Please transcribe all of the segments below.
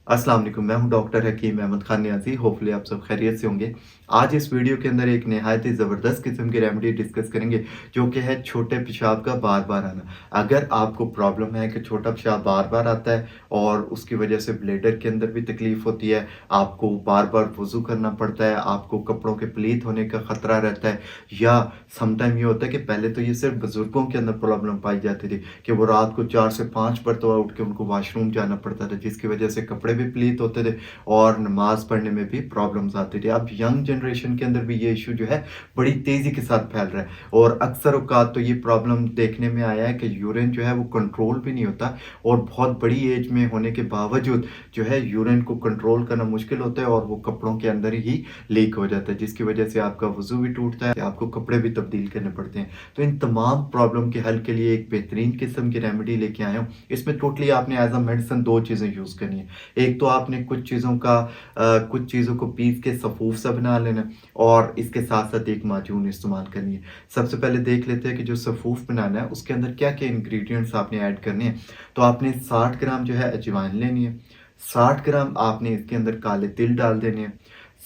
अस्सलाम वालेकुम, मैं हूं डॉक्टर हकीम अहमद खान नियाज़ी। होपफुली आप सब खैरियत से होंगे। आज इस वीडियो के अंदर एक नहायत ही ज़बरदस्त किस्म की रेमेडी डिस्कस करेंगे, जो कि है छोटे पेशाब का बार-बार आना। अगर आपको प्रॉब्लम है कि छोटा पेशाब बार-बार आता है और उसकी वजह से ब्लैडर के अंदर भी तकलीफ़ होती है, आपको बार-बार वज़ू करना पड़ता है, आपको कपड़ों के पलीत होने का ख़तरा रहता है, या समटाइम ये होता है कि पहले तो ये सिर्फ़ बुज़ुर्गों के अंदर प्रॉब्लम पाई जाती थी कि वो रात को 4 से 5 मरतबा उठ के उनको वॉशरूम जाना पड़ता था, जिसकी वजह से कपड़े भी पलीत होते थे और नमाज पढ़ने में भी प्रॉब्लम्स आती थी। अब यंग जनरेशन के अंदर भी ये इशू जो है बड़ी तेज़ी के साथ फैल रहा है और अक्सर औकात तो ये प्रॉब्लम देखने में आया है कि यूरिन जो है वो कंट्रोल भी नहीं होता और बहुत बड़ी एज में होने के बावजूद जो है यूरिन को कंट्रोल करना मुश्किल होता है और वो कपड़ों के अंदर ही लीक हो जाता है, जिसकी वजह से आपका वज़ू भी टूटता है, आपको कपड़े भी तब्दील करने पड़ते हैं। तो इन तमाम प्रॉब्लम के हल के लिए एक बेहतरीन किस्म की रेमेडी लेके आया हूँ। इसमें टोटली आपने एज़ अ मेडिसिन 2 चीज़ें यूज़ करनी है। एक तो आपने कुछ चीज़ों को पीस के सफूफ सा बना लेना है और इसके साथ-साथ एक माजून इस्तेमाल करनी है। सबसे पहले देख लेते हैं कि जो सफूफ बनाना है उसके अंदर क्या-क्या इंग्रीडिएंट्स आपने ऐड करने हैं। तो आपने 60 ग्राम जो है अजवाइन लेनी है, 60 ग्राम आपने इसके अंदर काले तिल डाल देने हैं,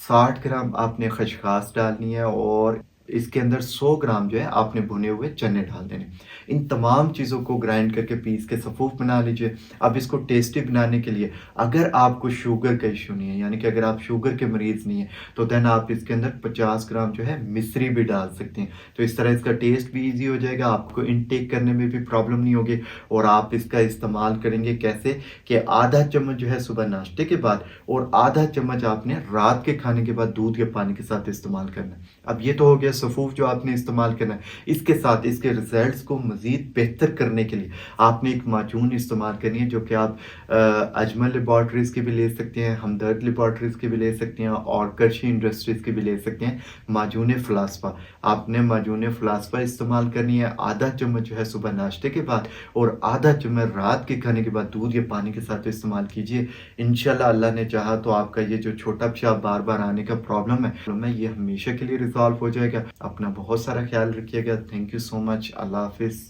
60 ग्राम आपने खसखस डालनी है और इसके अंदर 100 ग्राम जो है आपने भुने हुए चने डाल देने। इन तमाम चीज़ों को ग्राइंड करके पीस के सफूफ बना लीजिए। अब इसको टेस्टी बनाने के लिए अगर आपको शुगर का इश्यू नहीं है, यानी कि अगर आप शुगर के मरीज़ नहीं हैं, तो देन आप इसके अंदर 50 ग्राम जो है मिश्री भी डाल सकते हैं। तो इस तरह इसका टेस्ट भी ईज़ी हो जाएगा, आपको इनटेक करने में भी प्रॉब्लम नहीं होगी और आप इसका इस्तेमाल करेंगे कैसे कि आधा चम्मच जो है सुबह नाश्ते के बाद और आधा चम्मच आपने रात के खाने के बाद दूध या पानी के साथ इस्तेमाल करना है। अब ये तो हो गया सफूफ जो आपने इस्तेमाल करना है। इसके साथ इसके रिज़ल्ट्स को मज़ीद बेहतर करने के लिए आपने एक माजून इस्तेमाल करनी है, जो कि आप अजमल लैबोरेटरीज़ की भी ले सकते हैं, हमदर्द लैबोरेटरीज़ की भी ले सकते हैं और करशी इंडस्ट्रीज़ की भी ले सकते हैं। माजून फ़लास्पा, आपने माजून फ़लास्पा इस्तेमाल करनी है, आधा चम्मच जो है सुबह नाश्ते के बाद और आधा चम्मच रात के खाने के बाद दूध या पानी के साथ इस्तेमाल कीजिए। इंशाल्लाह अल्लाह ने चाहा तो आपका ये जो छोटा पेशाब बार-बार आने का प्रॉब्लम है, ये हमेशा के लिए रिज़ॉल्व हो जाएगा। अपना बहुत सारा ख़्याल रखिएगा। Thank you so much. अल्लाह हाफ़िज़।